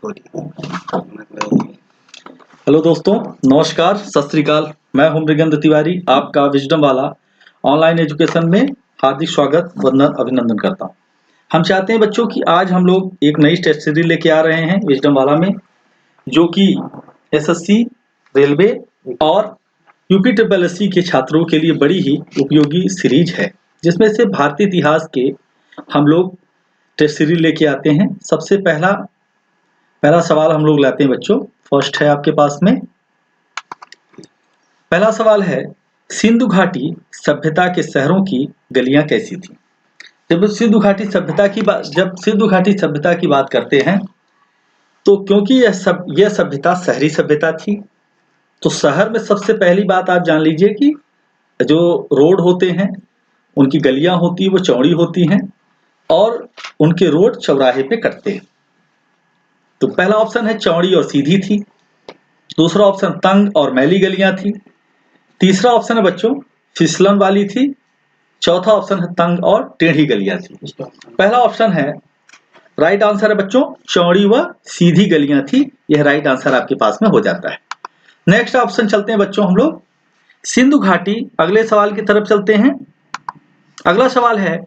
Hello दोस्तों, नमस्कार, सत श्री अकाल। मैं हूं मृगेंद्र तिवारी, आपका विजडम वाला ऑनलाइन एजुकेशन में हार्दिक स्वागत, वंदन, अभिनंदन करता हूं। हम चाहते हैं बच्चों कि आज हम लोग एक नई टेस्ट सीरीज लेके आ रहे हैं विजडम वाला में, जो कि एसएससी, रेलवे और यूपी ट्रिपल एससी के छात्रों के लिए बड़ी ही उपयोगी सीरीज है, जिसमें से भारतीय इतिहास के हम लोग टेस्ट सीरीज लेके आते हैं। सबसे पहला सवाल हम लोग लाते हैं बच्चों। फर्स्ट है आपके पास में, पहला सवाल है, सिंधु घाटी सभ्यता के शहरों की गलियां कैसी थी? जब सिंधु घाटी सभ्यता की बात करते हैं, तो क्योंकि यह सभ्यता शहरी सभ्यता थी, तो शहर में सबसे पहली बात आप जान लीजिए कि जो रोड होते हैं, उनकी गलियां होती है वो चौड़ी होती हैं और उनके रोड चौराहे पे कटते हैं। तो पहला ऑप्शन है चौड़ी और सीधी थी। दूसरा ऑप्शन तंग और मैली गलियां थी। तीसरा ऑप्शन है बच्चों फिसलन वाली थी। चौथा ऑप्शन है तंग और टेढ़ी गलियां थी। पहला ऑप्शन है राइट आंसर है बच्चों, चौड़ी व सीधी गलियां थी। यह राइट आंसर आपके पास में हो जाता है। नेक्स्ट ऑप्शन चलते हैं बच्चों हम लोग सिंधु घाटी। अगले सवाल की तरफ चलते हैं। अगला सवाल है,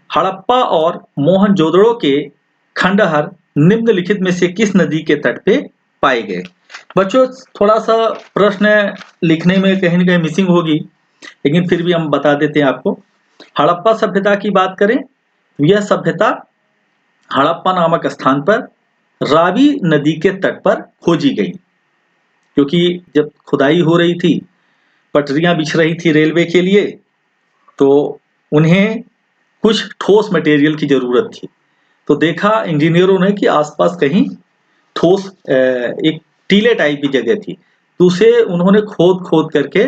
हड़प्पा और मोहनजोदड़ो के खंडहर निम्नलिखित में से किस नदी के तट पे पाए गए? बच्चों थोड़ा सा प्रश्न लिखने में कहीं न कहीं मिसिंग होगी, लेकिन फिर भी हम बता देते हैं आपको। हड़प्पा सभ्यता की बात करें, यह सभ्यता हड़प्पा नामक स्थान पर रावी नदी के तट पर खोजी गई, क्योंकि जब खुदाई हो रही थी, पटरियां बिछ रही थी रेलवे के लिए, तो उन्हें कुछ ठोस मटेरियल की जरूरत थी। तो देखा इंजीनियरों ने कि आसपास कहीं ठोस एक टीले टाइप की जगह थी, तो उसे उन्होंने खोद खोद करके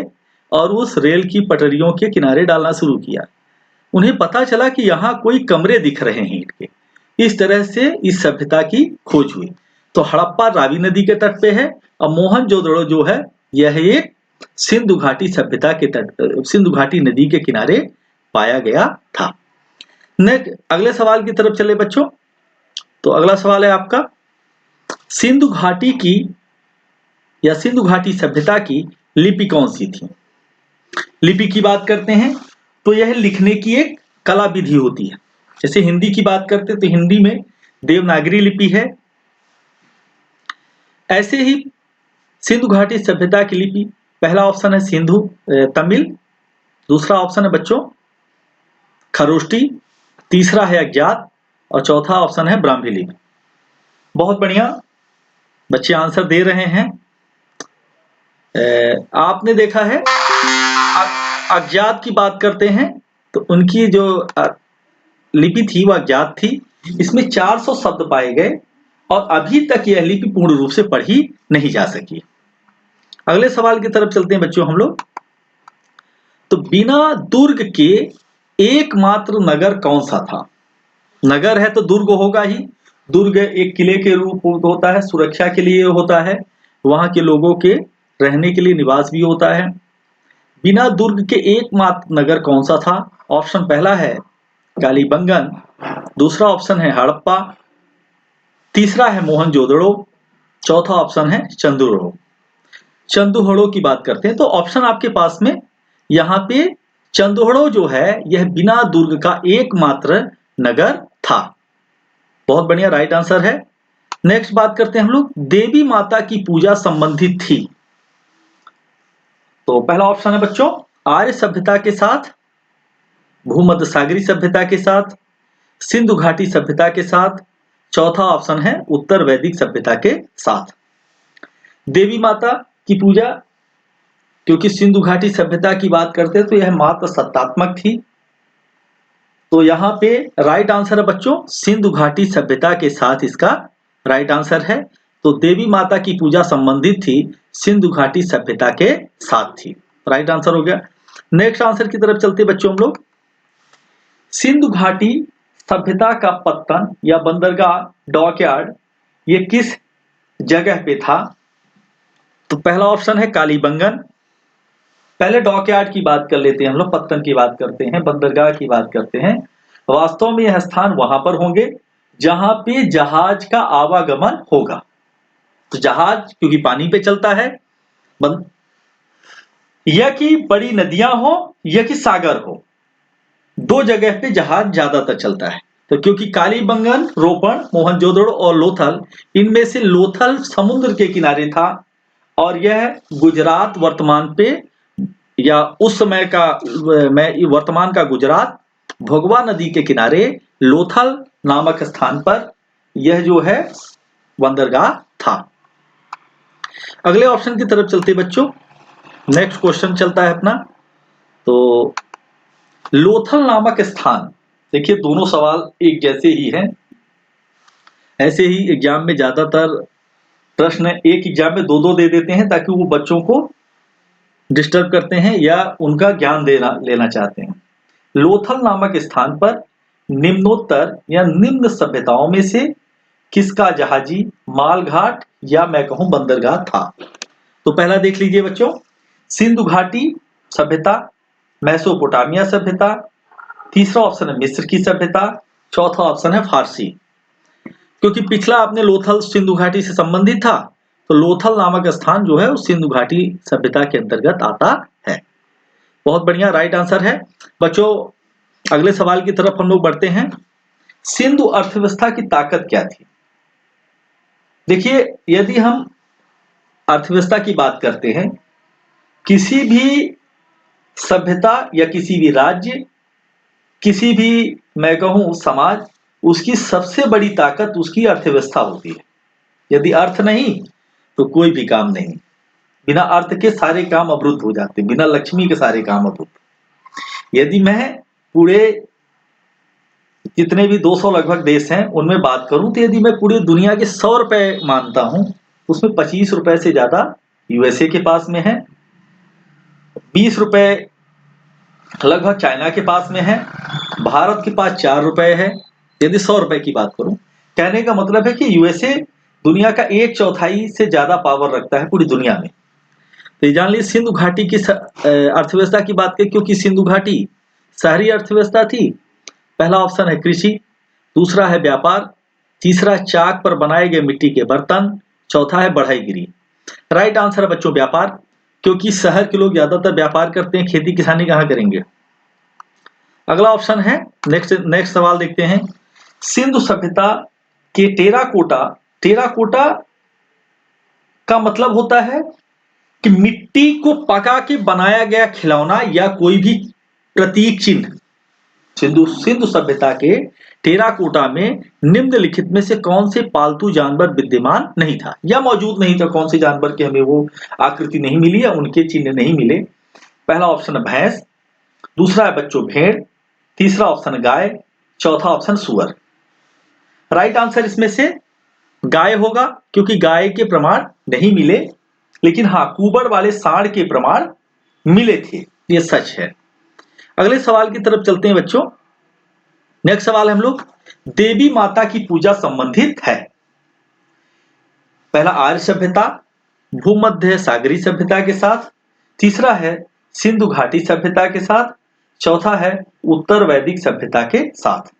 और उस रेल की पटरियों के किनारे डालना शुरू किया। उन्हें पता चला कि यहाँ कोई कमरे दिख रहे हैं ईंट के। इस तरह से इस सभ्यता की खोज हुई। तो हड़प्पा रावी नदी के तट पे है और मोहनजोदड़ो जो है यह एक सिंधु घाटी सभ्यता के सिंधु घाटी नदी के किनारे पाया गया था। नेक्स्ट अगले सवाल की तरफ चले बच्चों। तो अगला सवाल है आपका, सिंधु घाटी की या सिंधु घाटी सभ्यता की लिपि कौन सी थी? लिपि की बात करते हैं तो यह लिखने की एक कला विधि होती है। जैसे हिंदी की बात करते हैं तो हिंदी में देवनागरी लिपि है। ऐसे ही सिंधु घाटी सभ्यता की लिपि, पहला ऑप्शन है सिंधु तमिल, दूसरा ऑप्शन है बच्चों खरोष्टी, तीसरा है अज्ञात और चौथा ऑप्शन है ब्राह्मी लिपि। बहुत बढ़िया बच्चे आंसर दे रहे हैं। आपने देखा है अज्ञात की बात करते हैं तो उनकी जो लिपि थी वह अज्ञात थी। इसमें 400 शब्द पाए गए और अभी तक यह लिपि पूर्ण रूप से पढ़ी नहीं जा सकी। अगले सवाल की तरफ चलते हैं बच्चों हम लोग। तो बिना दुर्ग के एकमात्र नगर कौन सा था? नगर है तो दुर्ग होगा ही। दुर्ग एक किले के रूप होता है, सुरक्षा के लिए होता है, वहां के लोगों के रहने के लिए निवास भी होता है। बिना दुर्ग के एकमात्र नगर कौन सा था? ऑप्शन पहला है कालीबंगन, दूसरा ऑप्शन है हड़प्पा, तीसरा है मोहनजोदड़ो, चौथा ऑप्शन है चंदुहड़ो। चंदुहड़ो की बात करते हैं तो ऑप्शन आपके पास में यहाँ पे चंदुहड़ो जो है यह बिना दुर्ग का एकमात्र नगर था। बहुत बढ़िया राइट आंसर है। नेक्स्ट बात करते हैं हम लोग, देवी माता की पूजा संबंधित थी। तो पहला ऑप्शन है बच्चों आर्य सभ्यता के साथ, भूमध्य सागरीय सभ्यता के साथ, सिंधु घाटी सभ्यता के साथ, चौथा ऑप्शन है उत्तर वैदिक सभ्यता के साथ। देवी माता की पूजा, क्योंकि सिंधु घाटी सभ्यता की बात करते हैं तो यह मात्र सत्तात्मक थी, तो यहाँ पे राइट आंसर है बच्चों सिंधु घाटी सभ्यता के साथ इसका राइट आंसर है। तो देवी माता की पूजा संबंधित थी, सिंधु घाटी सभ्यता के साथ थी। राइट आंसर हो गया। नेक्स्ट आंसर की तरफ चलते बच्चों हम लोग। सिंधु घाटी सभ्यता का पत्तन या बंदरगाह डॉकयार्ड ये किस जगह पे था? तो पहला ऑप्शन है कालीबंगन। पहले डॉकयार्ड की बात कर लेते हैं हम लोग, पत्तन की बात करते हैं, बंदरगाह की बात करते हैं। वास्तव में यह स्थान वहां पर होंगे जहां पे जहाज का आवागमन होगा। तो जहाज क्योंकि पानी पे चलता है, या कि बड़ी नदियां हो या कि सागर हो, दो जगह पे जहाज ज्यादातर चलता है। तो क्योंकि कालीबंगन, रोपण, मोहनजोदड़ो और लोथल, इनमें से लोथल समुद्र के किनारे था और यह गुजरात वर्तमान पे या उस समय का वर्तमान का गुजरात भोगवा नदी के किनारे लोथल नामक स्थान पर यह जो है बंदरगाह था। अगले ऑप्शन की तरफ चलते बच्चों, नेक्स्ट क्वेश्चन चलता है अपना। तो लोथल नामक स्थान, देखिए दोनों सवाल एक जैसे ही हैं, ऐसे ही एग्जाम में ज्यादातर प्रश्न एक एग्जाम में दो दो दे देते हैं ताकि वो बच्चों को डिस्टर्ब करते हैं या उनका ज्ञान लेना चाहते हैं। लोथल नामक स्थान पर निम्नोत्तर या निम्न सभ्यताओं में से किसका जहाजी मालघाट या मैं कहूं बंदरगाह था? तो पहला देख लीजिए बच्चों, सिंधु घाटी सभ्यता, मेसोपोटामिया सभ्यता, तीसरा ऑप्शन है मिस्र की सभ्यता, चौथा ऑप्शन है फारसी। क्योंकि पिछला आपने लोथल सिंधु घाटी से संबंधित था, तो लोथल नामक स्थान जो है उस सिंधु घाटी सभ्यता के अंतर्गत आता है। बहुत बढ़िया, राइट आंसर है बच्चों। अगले सवाल की तरफ हम लोग बढ़ते हैं। सिंधु अर्थव्यवस्था की ताकत क्या थी? देखिए, यदि हम अर्थव्यवस्था की बात करते हैं, किसी भी सभ्यता या किसी भी राज्य, किसी भी मैं कहूं समाज, उसकी सबसे बड़ी ताकत उसकी अर्थव्यवस्था होती है। यदि अर्थ नहीं तो कोई भी काम नहीं। बिना अर्थ के सारे काम अवरुद्ध हो जाते, बिना लक्ष्मी के सारे काम अवरुद्ध। यदि मैं पूरे जितने भी 200 लगभग देश हैं उनमें बात करूं, तो यदि मैं पूरी दुनिया के 100 रुपए मानता हूं, उसमें 25 रुपए से ज्यादा यूएसए के पास में है, 20 रुपए लगभग चाइना के पास में है, भारत के पास 4 रुपए है। यदि 100 रुपए की बात करूं, कहने का मतलब है कि यूएसए दुनिया का 1/4 से ज्यादा पावर रखता है पूरी दुनिया में। तो ये जान लीजिए सिंधु घाटी की अर्थव्यवस्था की बात करें, क्योंकि सिंधु घाटी शहरी अर्थव्यवस्था थी। पहला ऑप्शन है कृषि, दूसरा है व्यापार, तीसरा चाक पर बनाए गए मिट्टी के बर्तन, चौथा है बढ़ईगिरी। राइट आंसर है बच्चों व्यापार, क्योंकि शहर के लोग ज्यादातर व्यापार करते हैं, खेती किसानी कहां करेंगे। अगला ऑप्शन है, नेक्स्ट सवाल देखते हैं। सिंधु सभ्यता के टेराकोटा, टेराकोटा का मतलब होता है कि मिट्टी को पका के बनाया गया खिलौना या कोई भी प्रतीक चिन्ह। सिंधु सभ्यता के टेराकोटा में निम्नलिखित में से कौन से पालतू जानवर विद्यमान नहीं था या मौजूद नहीं था? कौन से जानवर की हमें वो आकृति नहीं मिली या उनके चिन्ह नहीं मिले? पहला ऑप्शन है भैंस, दूसरा है बच्चों भेड़, तीसरा ऑप्शन गाय, चौथा ऑप्शन सुअर। राइट आंसर इसमें से गाय होगा, क्योंकि गाय के प्रमाण नहीं मिले, लेकिन हाँ कुबड़ वाले सांड के प्रमाण मिले थे, ये सच है। अगले सवाल की तरफ चलते हैं बच्चों। नेक्स्ट सवाल हम लोग देवी माता की पूजा संबंधित है। पहला आर्य सभ्यता, भूमध्य सागरी सभ्यता के साथ, तीसरा है सिंधु घाटी सभ्यता के साथ, चौथा है उत्तर वैदिक सभ्यता के साथ।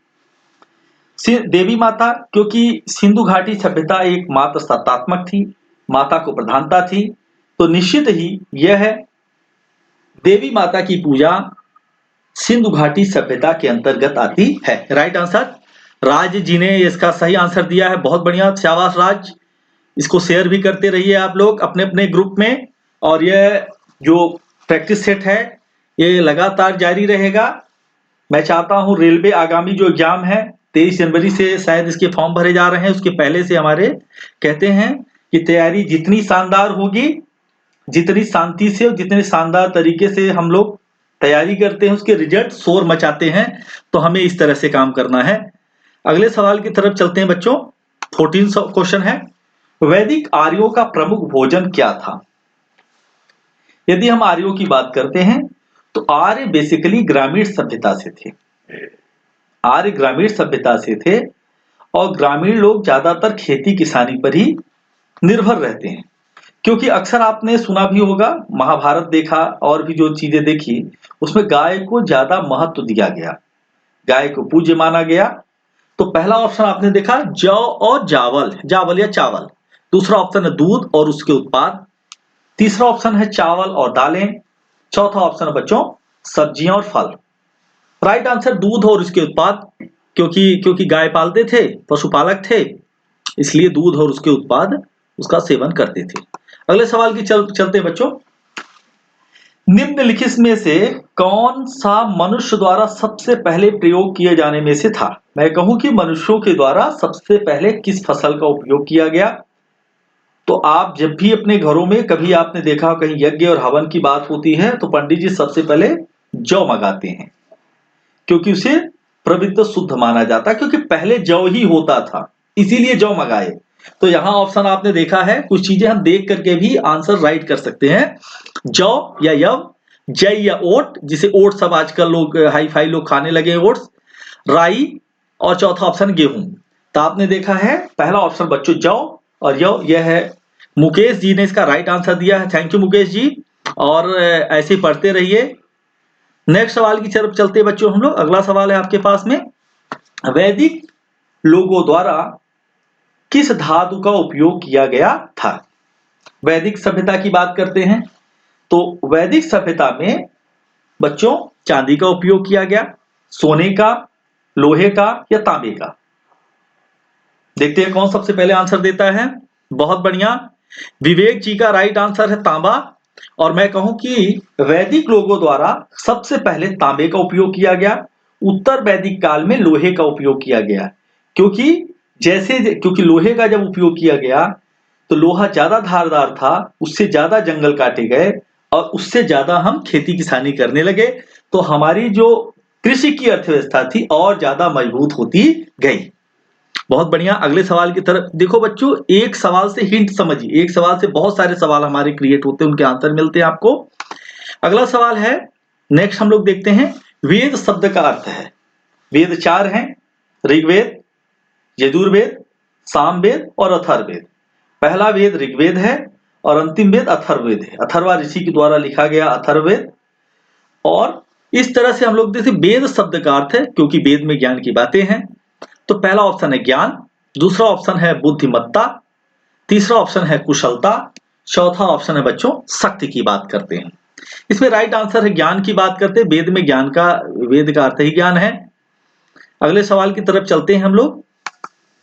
देवी माता, क्योंकि सिंधु घाटी सभ्यता एक मात्र सत्तात्मक थी, माता को प्रधानता थी, तो निश्चित ही यह देवी माता की पूजा सिंधु घाटी सभ्यता के अंतर्गत आती है। राइट आंसर राज जी ने इसका सही आंसर दिया है, बहुत बढ़िया, शाबाश राज। इसको शेयर भी करते रहिए आप लोग अपने अपने ग्रुप में, और यह जो प्रैक्टिस सेट है ये लगातार जारी रहेगा। मैं चाहता हूं रेलवे आगामी जो एग्जाम है 23 जनवरी से शायद इसके फॉर्म भरे जा रहे हैं, उसके पहले से हमारे कहते हैं कि तैयारी जितनी शानदार होगी, जितनी शांति से और जितने शानदार तरीके से हम लोग तैयारी करते हैं, उसके रिजल्ट शोर मचाते हैं। तो हमें इस तरह से काम करना है। अगले सवाल की तरफ चलते हैं बच्चों। 14 क्वेश्चन है, वैदिक आर्यों का प्रमुख भोजन क्या था? यदि हम आर्यों की बात करते हैं तो आर्य बेसिकली ग्रामीण सभ्यता से थे। आर्य ग्रामीण सभ्यता से थे और ग्रामीण लोग ज्यादातर खेती किसानी पर ही निर्भर रहते हैं। क्योंकि अक्सर आपने सुना भी होगा, महाभारत देखा और भी जो चीजें देखी, उसमें गाय को ज्यादा महत्व दिया गया, गाय को पूज्य माना गया। तो पहला ऑप्शन आपने देखा जौ और जावल, जावल या चावल, दूसरा ऑप्शन है दूध और उसके उत्पाद, तीसरा ऑप्शन है चावल और दालें, चौथा ऑप्शन है बच्चों सब्जियां और फल। राइट आंसर दूध और उसके उत्पाद, क्योंकि क्योंकि गाय पालते थे, पशुपालक थे, इसलिए दूध और उसके उत्पाद उसका सेवन करते थे। अगले सवाल की चलते हैं बच्चों। निम्नलिखित में से कौन सा मनुष्य द्वारा सबसे पहले प्रयोग किए जाने में से था? मैं कहूं कि मनुष्यों के द्वारा सबसे पहले किस फसल का उपयोग किया गया? तो आप जब भी अपने घरों में कभी आपने देखा हो कहीं यज्ञ और हवन की बात होती है तो पंडित जी सबसे पहले जौ मंगाते हैं, क्योंकि उसे पवित्र शुद्ध माना जाता है, क्योंकि पहले जौ ही होता था, इसीलिए जौ मंगाए। तो यहां ऑप्शन आपने देखा है, कुछ चीजें हम देख करके भी आंसर राइट कर सकते हैं। जौ या यव, जय या ओट, जिसे ओट सब आजकल लोग हाई फाई लोग खाने लगे हैं ओट्स, राई, और चौथा ऑप्शन गेहूं। तो आपने देखा है पहला ऑप्शन बच्चों जौ और यव, यह है। मुकेश जी ने इसका राइट आंसर दिया है, थैंक यू मुकेश जी, और ऐसे ही पढ़ते रहिए। नेक्स्ट सवाल की तरफ चलते हैं बच्चों हम लोग। अगला सवाल है आपके पास में, वैदिक लोगों द्वारा किस धातु का उपयोग किया गया था? वैदिक सभ्यता की बात करते हैं तो वैदिक सभ्यता में बच्चों चांदी का उपयोग किया गया, सोने का, लोहे का या तांबे का? देखते हैं कौन सबसे पहले आंसर देता है। बहुत बढ़िया, विवेक जी का राइट आंसर है तांबा। और मैं कहूं कि वैदिक लोगों द्वारा सबसे पहले तांबे का उपयोग किया गया, उत्तर वैदिक काल में लोहे का उपयोग किया गया, क्योंकि लोहे का जब उपयोग किया गया तो लोहा ज्यादा धारदार था, उससे ज्यादा जंगल काटे गए और उससे ज्यादा हम खेती किसानी करने लगे, तो हमारी जो कृषि की अर्थव्यवस्था थी और ज्यादा मजबूत होती गई। बहुत बढ़िया, अगले सवाल की तरफ देखो बच्चों। एक सवाल से हिंट समझिए, एक सवाल से बहुत सारे सवाल हमारे क्रिएट होते हैं, उनके आंसर मिलते हैं आपको। अगला सवाल है, नेक्स्ट हम लोग देखते हैं, वेद शब्द का अर्थ है। वेद चार हैं, ऋग्वेद, यजुर्वेद, सामवेद और अथर्ववेद। पहला वेद ऋग्वेद है और अंतिम वेद अथर्ववेद है, अथर्वा ऋषि के द्वारा लिखा गया अथर्ववेद। और इस तरह से हम लोग देखते वेद शब्द का अर्थ है, क्योंकि वेद में ज्ञान की बातें हैं। तो पहला ऑप्शन है ज्ञान, दूसरा ऑप्शन है बुद्धिमत्ता, तीसरा ऑप्शन है कुशलता, चौथा ऑप्शन है बच्चों शक्ति की बात करते हैं। इसमें राइट आंसर है ज्ञान की बात करते हैं, वेद में ज्ञान का, वेद का अर्थ ही ज्ञान है। अगले सवाल की तरफ चलते हैं हम लोग।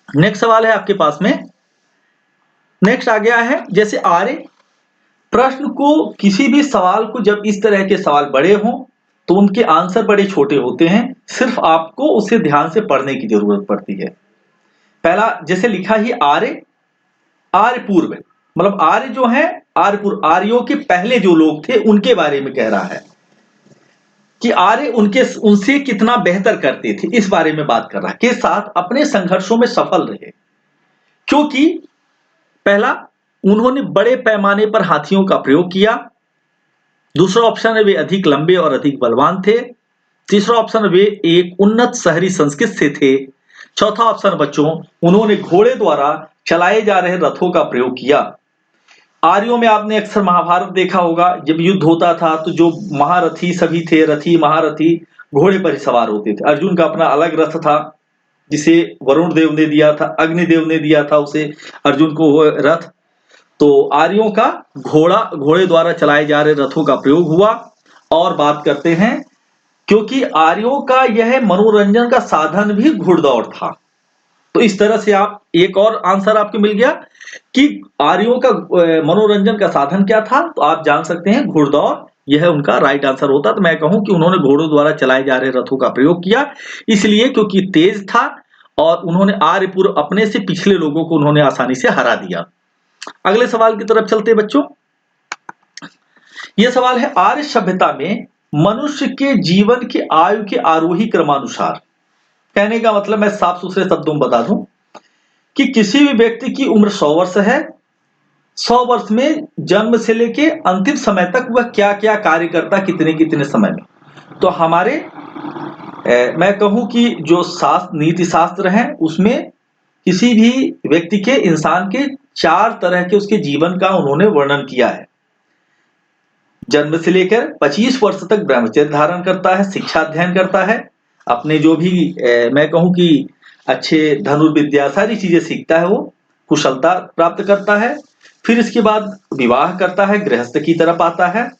नेक्स्ट सवाल है आपके पास में, नेक्स्ट आ गया है, जैसे आर्य प्रश्न को, किसी भी सवाल को जब इस तरह के सवाल बड़े हों तो उनके आंसर बड़े छोटे होते हैं, सिर्फ आपको उसे ध्यान से पढ़ने की जरूरत पड़ती है। पहला जैसे लिखा ही आर्य, आर्य पूर्व, मतलब आर्य जो है आर्य पूर्व, आर्यों के पहले जो लोग थे उनके बारे में कह रहा है कि आर्य उनसे कितना बेहतर करते थे, इस बारे में बात कर रहा है, के साथ अपने संघर्षों में सफल रहे। क्योंकि पहला, उन्होंने बड़े पैमाने पर हाथियों का प्रयोग किया, दूसरा ऑप्शन है वे अधिक लंबे और अधिक बलवान थे, तीसरा ऑप्शन वे एक उन्नत शहरी संस्कृति से थे, चौथा ऑप्शन बच्चों उन्होंने घोड़े द्वारा चलाए जा रहे रथों का प्रयोग किया। आर्यों में आपने अक्सर महाभारत देखा होगा, जब युद्ध होता था तो जो महारथी सभी थे, रथी महारथी घोड़े पर ही सवार होते थे। अर्जुन का अपना अलग रथ था जिसे वरुण देव ने दिया था, अग्निदेव ने दिया था उसे, अर्जुन को वो रथ। तो आर्यों का घोड़े द्वारा चलाए जा रहे रथों का प्रयोग हुआ। और बात करते हैं, क्योंकि आर्यों का यह मनोरंजन का साधन भी घुड़दौड़ था। तो इस तरह से आप एक और आंसर आपको मिल गया कि आर्यों का मनोरंजन का साधन क्या था, तो आप जान सकते हैं घुड़दौड़, यह उनका राइट आंसर होता। तो मैं कहूं कि उन्होंने घोड़ों द्वारा चलाए जा रहे रथों का प्रयोग किया, इसलिए क्योंकि तेज था और उन्होंने आर्यपुर अपने से पिछले लोगों को उन्होंने आसानी से हरा दिया। अगले सवाल की तरफ चलते बच्चों। यह सवाल है, आर्य सभ्यता में मनुष्य के जीवन की आयु के आरोही क्रमानुसार, कहने का मतलब मैं साफ सुथरे शब्दों में बता दूं कि किसी भी व्यक्ति की उम्र 100 वर्ष है, 100 वर्ष में जन्म से लेके अंतिम समय तक वह क्या क्या कार्य करता, कितने कितने समय में। तो हमारे मैं कहूं कि जो नीति शास्त्र हैं उसमें किसी भी व्यक्ति के, इंसान के 4 तरह के उसके जीवन का उन्होंने वर्णन किया है। जन्म से लेकर 25 वर्ष तक ब्रह्मचर्य धारण करता है, शिक्षा अध्ययन करता है, अपने जो भी मैं कहूं कि अच्छे धनुर्विद्या सारी चीजें सीखता है वो। कुशलता प्राप्त करता है। फिर इसके बाद विवाह करता है, गृहस्थ की तरफ आता है।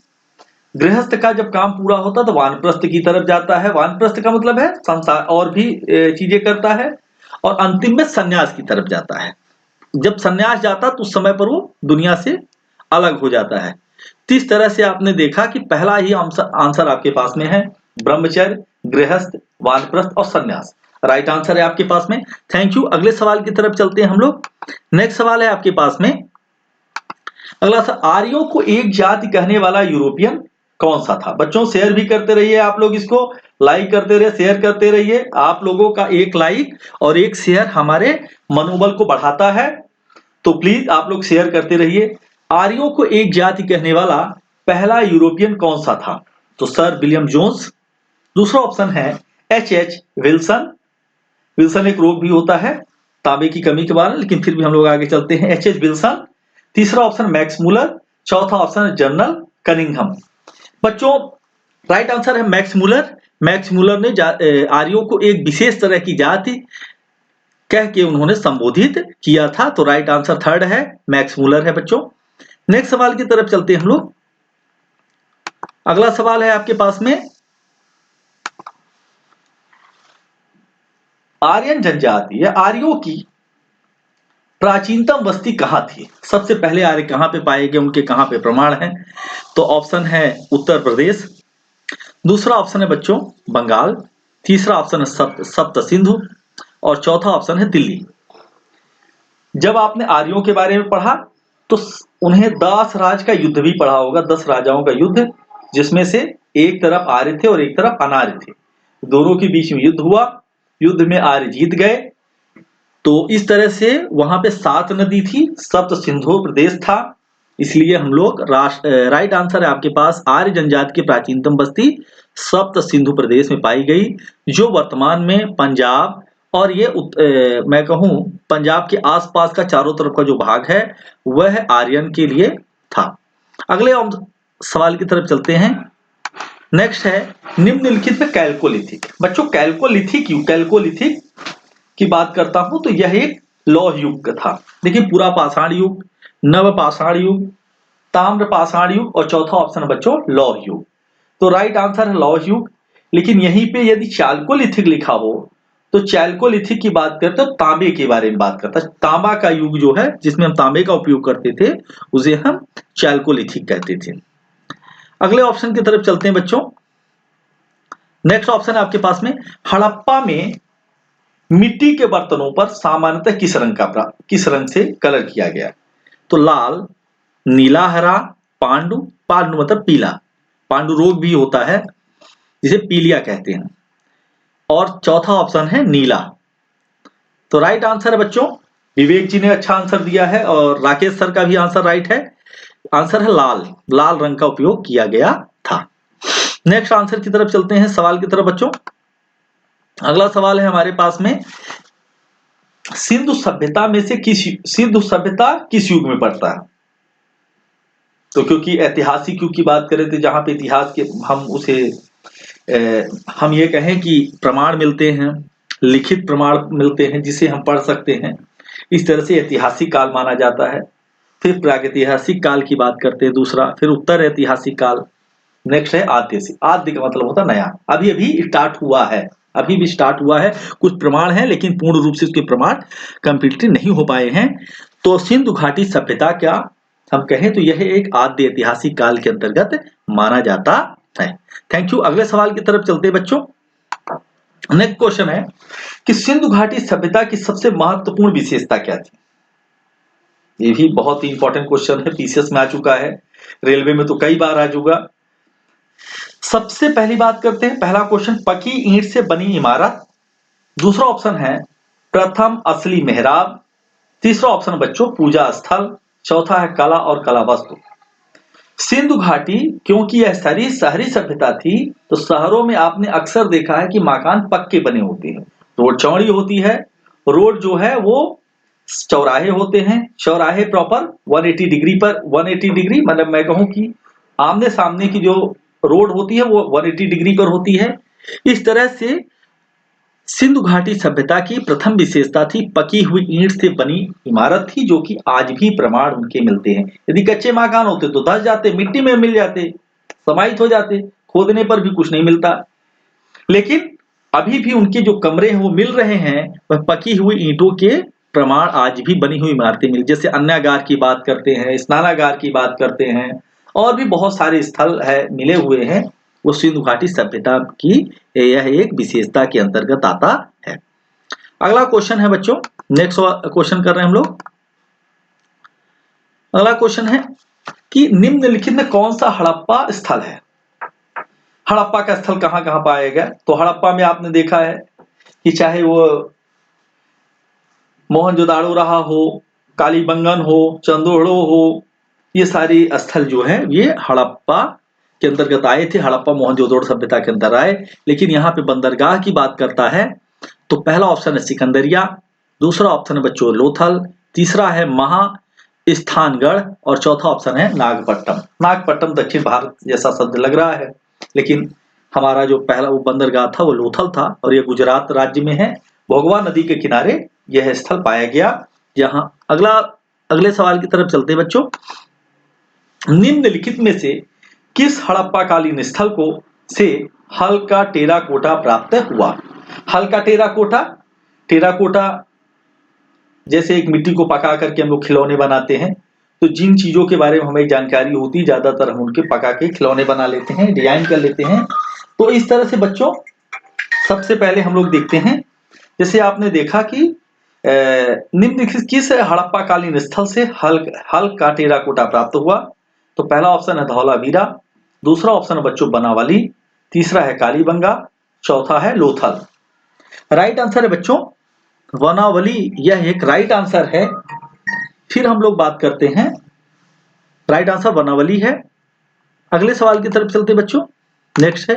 गृहस्थ का जब काम पूरा होता है तो वानप्रस्थ की तरफ जाता है। वानप्रस्थ का मतलब है संसार और भी चीजें करता है, और अंतिम में सन्यास की तरफ जाता है। जब सन्यास जाता तो उस समय पर वो दुनिया से अलग हो जाता है। तो इस तरह से आपने देखा कि पहला ही आंसर आपके पास में है, ब्रह्मचर्य, गृहस्थ, वानप्रस्थ और सन्यास राइट आंसर है आपके पास में। Thank you. अगले सवाल की तरफ चलते हैं हम लोग। नेक्स्ट सवाल है आपके पास में, अगला सा, आर्यों को एक जाति कहने वाला यूरोपियन कौन सा था? बच्चों शेयर भी करते रहिए आप लोग, इसको लाइक करते रहिए, शेयर करते रहिए। आप लोगों का एक लाइक और एक शेयर हमारे मनोबल को बढ़ाता है, तो प्लीज आप लोग शेयर करते रहिए। आर्यों को एक जाति कहने वाला पहला यूरोपियन कौन सा था? तो सर विलियम जोन्स। दूसरा ऑप्शन है एच विल्सन। विल्सन एक रोग भी होता है तांबे की कमी के बाद, लेकिन फिर भी हम लोग आगे चलते हैं, एच विल्सन। तीसरा ऑप्शन मैक्स मूलर। चौथा ऑप्शन है जनरल कनिंघम। बच्चों राइट आंसर है मैक्स मूलर। मैक्स मूलर ने आर्यों को एक विशेष तरह की जाति कह के उन्होंने संबोधित किया था, तो राइट आंसर थर्ड है, मैक्स मूलर है बच्चों। नेक्स्ट सवाल की तरफ चलते हैं हम लोग। अगला सवाल है आपके पास में, आर्यन जनजाति या आर्यों की प्राचीनतम बस्ती कहां थी? सबसे पहले आर्य कहां पे पाए गए, उनके कहां पे प्रमाण है? तो ऑप्शन है उत्तर प्रदेश। दूसरा ऑप्शन है बच्चों बंगाल। तीसरा ऑप्शन है सप्त सिंधु, और चौथा ऑप्शन है दिल्ली। जब आपने आर्यों के बारे में पढ़ा तो उन्हें 10 राज का युद्ध भी पढ़ा होगा, 10 राजाओं का युद्ध, जिसमें से एक तरफ आर्य थे और एक तरफ अनार्य थे। दोनों के बीच में युद्ध हुआ, युद्ध में आर्य जीत गए। तो इस तरह से वहां पे 7 नदी थी, सप्त सिंधु प्रदेश था, इसलिए हम लोग राइट आंसर है आपके पास, आर्य जनजाति की प्राचीनतम बस्ती सप्त सिंधु प्रदेश में पाई गई, जो वर्तमान में पंजाब और ये मैं कहूं पंजाब के आसपास का चारों तरफ का जो भाग है वह आर्यन के लिए था। अगले सवाल की तरफ चलते हैं। नेक्स्ट है, निम्नलिखित में कैल्कोलिथिक। बच्चों कैल्कोलिथिक की बात करता हूं तो यह एक लौह युग का था। देखिए पूरा पाषाण युग, नव पाषाण युग, ताम्र पाषाण युग और चौथा ऑप्शन है बच्चों लौह युग। तो राइट आंसर है लौह युग। लेकिन यहीं पे यदि चाल्कोलिथिक लिखा हो तो चाल्कोलिथिक की बात करते तो तांबे के बारे में बात करता है। तांबा का युग जो है जिसमें हम तांबे का उपयोग करते थे उसे हम चाल्कोलिथिक कहते थे। अगले ऑप्शन की तरफ चलते हैं बच्चों। नेक्स्ट ऑप्शन है आपके पास में, हड़प्पा में मिट्टी के बर्तनों पर सामान्यतः किस रंग से कलर किया गया? तो लाल, नीला, हरा, पांडु। पांडु मतलब पीला, पांडु रोग भी होता है जिसे पीलिया कहते हैं, और चौथा ऑप्शन है नीला। तो राइट आंसर है बच्चों, विवेक जी ने अच्छा आंसर दिया है और राकेश सर का भी आंसर राइट है। आंसर है लाल, लाल रंग का उपयोग किया गया था। नेक्स्ट आंसर की तरफ चलते हैं, सवाल की तरफ बच्चों। अगला सवाल है हमारे पास में, सिंधु सभ्यता में से सिंधु सभ्यता किस युग में पड़ता है? तो क्योंकि ऐतिहासिक युग की बात करें तो जहां पे इतिहास के हम उसे हम ये कहें कि प्रमाण मिलते हैं, लिखित प्रमाण मिलते हैं जिसे हम पढ़ सकते हैं, इस तरह से ऐतिहासिक काल माना जाता है। फिर प्रागैतिहासिक काल की बात करते हैं दूसरा, फिर उत्तर ऐतिहासिक काल। नेक्स्ट है आद्य। आद्य का मतलब होता है नया, अभी अभी स्टार्ट हुआ है, अभी भी स्टार्ट हुआ है। कुछ प्रमाण है लेकिन पूर्ण रूप से उसके प्रमाण कंप्लीटली नहीं हो पाए हैं। तो सिंधु घाटी सभ्यता क्या हम कहें तो यह एक आद्य ऐतिहासिक काल के अंतर्गत माना जाता है। Thank you. अगले सवाल की तरफ चलते हैं बच्चों। नेक्स्ट क्वेश्चन है कि सिंधु घाटी सभ्यता की सबसे महत्वपूर्ण विशेषता क्या थी? ये भी बहुत ही इंपॉर्टेंट क्वेश्चन है, पीसीएस में आ चुका है, रेलवे में तो कई बार आ चुका। सबसे पहली बात करते हैं, पहला क्वेश्चन, पकी ईंट से बनी इमारत। दूसरा ऑप्शन है प्रथम असली मेहराब। तीसरा ऑप्शन बच्चों पूजा स्थल। चौथा है कला और कला वस्तु। सिंधु घाटी क्योंकि यह शहरी सभ्यता थी तो शहरों में आपने अक्सर देखा है कि मकान पक्के बने होते हैं, रोड चौड़ी होती है, रोड जो है वो चौराहे होते हैं, चौराहे प्रॉपर 180 डिग्री पर, 180 डिग्री मतलब मैं कहूं कि आमने सामने की जो रोड होती है वो 180 डिग्री पर होती है। इस तरह से सिंधु घाटी सभ्यता की प्रथम विशेषता थी पकी हुई ईंट से बनी इमारत थी, जो कि आज भी प्रमाण उनके मिलते हैं। यदि कच्चे मकान होते तो धंस जाते, मिट्टी में मिल जाते, समाहित हो जाते, खोदने पर भी कुछ नहीं मिलता। लेकिन अभी भी उनके जो कमरे हैं वो मिल रहे हैं, वह पकी हुई ईंटों के प्रमाण आज भी बनी हुई इमारतें मिल, जैसे अन्नागार की बात करते हैं, स्नानागार की बात करते हैं, और भी बहुत सारे स्थल है मिले हुए हैं। वो सिंधु घाटी सभ्यता की यह एक विशेषता के अंतर्गत आता है। अगला क्वेश्चन है बच्चों, नेक्स्ट क्वेश्चन कर रहे हैं हम लोग। अगला क्वेश्चन है कि निम्नलिखित में कौन सा हड़प्पा स्थल है। हड़प्पा का स्थल कहां कहां पाया गया? तो हड़प्पा में आपने देखा है कि चाहे वो मोहनजोदाड़ो रहा हो, कालीबंगन हो, चंदोड़ो हो, ये सारी स्थल जो है ये हड़प्पा के अंतर्गत आए थे। हड़प्पा मोहनजोदड़ो सभ्यता के अंदर आए। लेकिन यहाँ पे बंदरगाह की बात करता है तो पहला ऑप्शन है सिकंदरिया, दूसरा ऑप्शन है बच्चों लोथल, तीसरा है महास्थानगढ़ और चौथा ऑप्शन है नागपट्टनम। नागपट्टनम दक्षिण भारत जैसा शब्द लग रहा है, लेकिन हमारा जो पहला वो बंदरगाह था वो लोथल था और ये गुजरात राज्य में है। भोगवा नदी के किनारे यह स्थल पाया गया। यहाँ अगले सवाल की तरफ चलते हैं बच्चों। निम्नलिखित में से किस हड़प्पा कालीन स्थल को से हल्का टेराकोटा प्राप्त हुआ? हल्का टेराकोटा, टेराकोटा जैसे एक मिट्टी को पका करके हम लोग खिलौने बनाते हैं, तो जिन चीजों के बारे में हमें जानकारी होती है ज्यादातर हम उनके पका के खिलौने बना लेते हैं, डिजाइन कर लेते हैं। तो इस तरह से बच्चों सबसे पहले हम लोग देखते हैं, जैसे आपने देखा कि निम्नलिखित किस हड़प्पा कालीन स्थल से हल्का टेराकोटा प्राप्त हुआ? तो पहला ऑप्शन है धौलावीरा, दूसरा ऑप्शन है बच्चों बनावली, तीसरा है कालीबंगा, चौथा है लोथल। राइट आंसर है बच्चों वनावली, यह एक राइट आंसर है। फिर हम लोग बात करते हैं, राइट आंसर वनावली है। अगले सवाल की तरफ चलते बच्चों। नेक्स्ट है,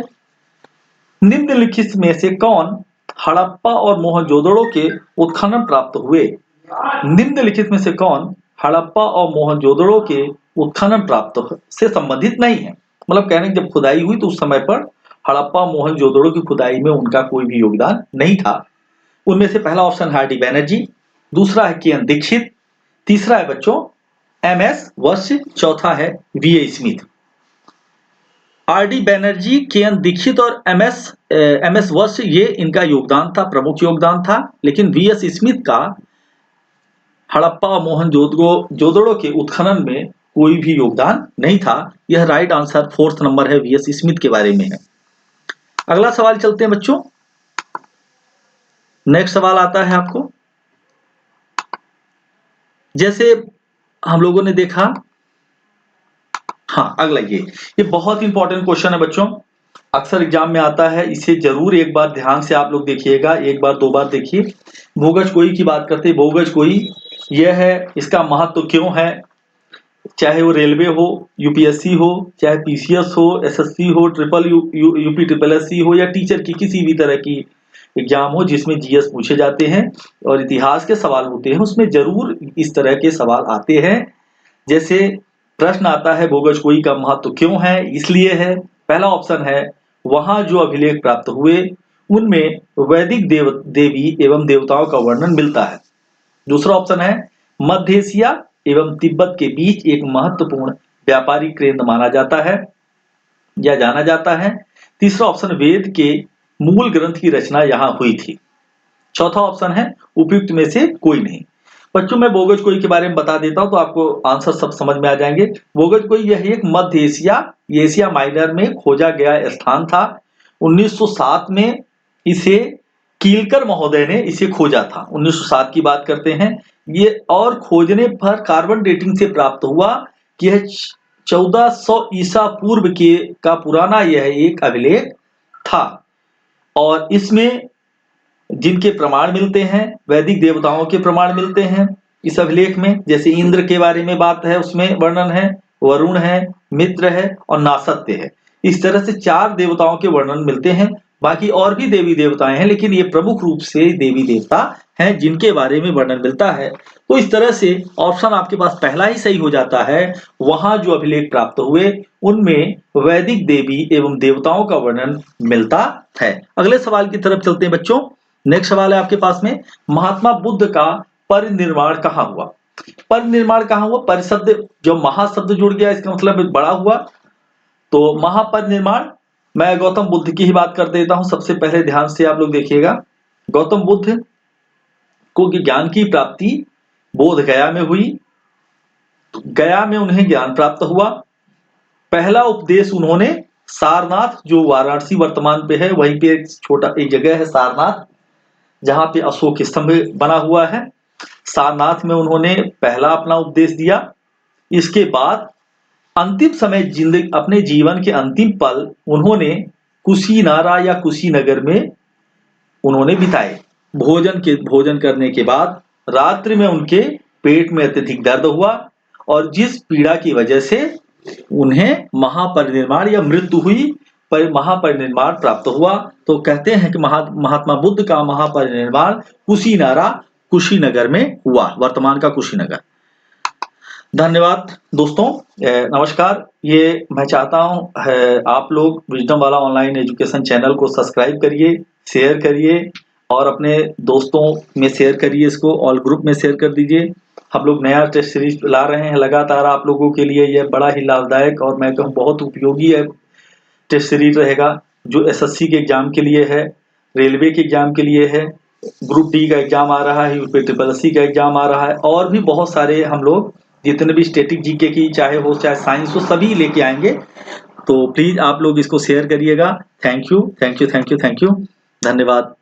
निम्नलिखित में से कौन हड़प्पा और मोहनजोदड़ो के उत्खनन प्राप्त हुए? निम्नलिखित में से कौन हड़प्पा और मोहनजोदड़ो के उत्खनन प्राप्त से संबंधित नहीं है? मतलब कहने जब खुदाई हुई तो उस समय पर हड़प्पा मोहनजोदड़ो की खुदाई में उनका कोई भी योगदान नहीं था। उनमें से पहला ऑप्शन है आर.डी. बैनर्जी, दूसरा है के.एन. दीक्षित, तीसरा है बच्चों एम.एस. वत्स, चौथा है VA. Smith. RD. Banerjee, KN. Dixit और एम.एस. वत्स ये इनका योगदान था, प्रमुख योगदान था। लेकिन वी.एस. स्मिथ का हड़प्पा और मोहनजोदड़ो के उत्खनन में कोई भी योगदान नहीं था। यह राइट आंसर फोर्थ नंबर है, वी.एस. स्मिथ के बारे में है। अगला सवाल चलते हैं बच्चों। नेक्स्ट सवाल आता है आपको, जैसे हम लोगों ने देखा, हाँ अगला ये बहुत इंपॉर्टेंट क्वेश्चन है बच्चों, अक्सर एग्जाम में आता है, इसे जरूर एक बार ध्यान से आप लोग देखिएगा, एक बार दो बार देखिए। भोगजकोई की बात करते हैं। भोगजकोई यह है, इसका महत्व क्यों है? चाहे वो रेलवे हो, यूपीएससी हो, चाहे पीसीएस हो, एसएससी हो, यूपी ट्रिपल एससी हो, या टीचर की किसी भी तरह की एग्जाम हो जिसमें जीएस पूछे जाते हैं और इतिहास के सवाल होते हैं, उसमें जरूर इस तरह के सवाल आते हैं। जैसे प्रश्न आता है भोगजकोई का महत्व क्यों है? इसलिए है। पहला ऑप्शन है वहां जो अभिलेख प्राप्त हुए उनमें वैदिक देवी एवं देवताओं का वर्णन मिलता है। दूसरा ऑप्शन है मध्य एशिया एवं तिब्बत के बीच एक महत्वपूर्ण व्यापारिक केंद्र माना जाता है या जाना जाता है। तीसरा ऑप्शन वेद के मूल ग्रंथ की रचना यहां हुई थी। चौथा ऑप्शन है उपयुक्त में से कोई नहीं। बच्चों मैं भोगजकोई के बारे में बता देता हूं तो आपको आंसर सब समझ में आ जाएंगे। भोगजकोई यह एक मध्य एशिया माइनर में खोजा गया स्थान था। 1907 में इसे कीलकर महोदय ने इसे खोजा था। 1907 की बात करते हैं ये, और खोजने पर कार्बन डेटिंग से प्राप्त हुआ कि यह 1400 ईसा पूर्व के का पुराना यह एक अभिलेख था और इसमें जिनके प्रमाण मिलते हैं वैदिक देवताओं के प्रमाण मिलते हैं इस अभिलेख में। जैसे इंद्र के बारे में बात है, उसमें वर्णन है, वरुण है, मित्र है और नासत्य है। इस तरह से 4 देवताओं के वर्णन मिलते हैं। बाकी और भी देवी देवताएं हैं, लेकिन ये प्रमुख रूप से देवी देवता हैं जिनके बारे में वर्णन मिलता है। तो इस तरह से ऑप्शन आपके पास पहला ही सही हो जाता है। वहां जो अभिलेख प्राप्त हुए उनमें वैदिक देवी एवं देवताओं का वर्णन मिलता है। अगले सवाल की तरफ चलते हैं बच्चों। नेक्स्ट सवाल है आपके पास में, महात्मा बुद्ध का परिनिर्वाण कहाँ हुआ? परिनिर्वाण कहाँ हुआ? परिशब्द जो महाशब्द जुड़ गया इसका मतलब बड़ा हुआ, तो महापरिनिर्वाण मैं गौतम बुद्ध की ही बात कर देता हूं। सबसे पहले ध्यान से आप लोग देखिएगा, गौतम बुद्ध को ज्ञान की प्राप्ति बोध गया में हुई। गया में उन्हें ज्ञान प्राप्त हुआ। पहला उपदेश उन्होंने सारनाथ, जो वाराणसी वर्तमान पे है, वहीं पे एक जगह है सारनाथ, जहां पे अशोक स्तंभ बना हुआ है। सारनाथ में उन्होंने पहला अपना उपदेश दिया। इसके बाद अंतिम समय, जिंदगी अपने जीवन के अंतिम पल उन्होंने कुशीनारा या कुशीनगर में उन्होंने बिताए। भोजन करने के बाद रात्रि में उनके पेट में अत्यधिक दर्द हुआ और जिस पीड़ा की वजह से उन्हें महापरिनिर्वाण या मृत्यु हुई, पर महापरिनिर्वाण प्राप्त हुआ। तो कहते हैं कि महात्मा बुद्ध का महापरिनिर्वाण कुशीनगर में हुआ, वर्तमान का कुशीनगर। धन्यवाद दोस्तों, नमस्कार। ये मैं चाहता हूं आप लोग विजडम वाला ऑनलाइन एजुकेशन चैनल को सब्सक्राइब करिए, शेयर करिए और अपने दोस्तों में शेयर करिए, इसको ऑल ग्रुप में शेयर कर दीजिए। हम लोग नया टेस्ट सीरीज ला रहे हैं लगातार आप लोगों के लिए, यह बड़ा ही लाभदायक और मैं कहूँ बहुत उपयोगी है टेस्ट सीरीज रहेगा, जो एसएससी के एग्जाम के लिए है, रेलवे के एग्जाम के लिए है, ग्रुप डी का एग्जाम आ रहा है, यूपी SSC का एग्जाम आ रहा है, और भी बहुत सारे हम लोग जितने भी स्टैटिक जीके की चाहे हो चाहे साइंस हो सभी लेके आएंगे। तो प्लीज आप लोग इसको शेयर करिएगा। Thank you, thank you, thank you, thank you. धन्यवाद।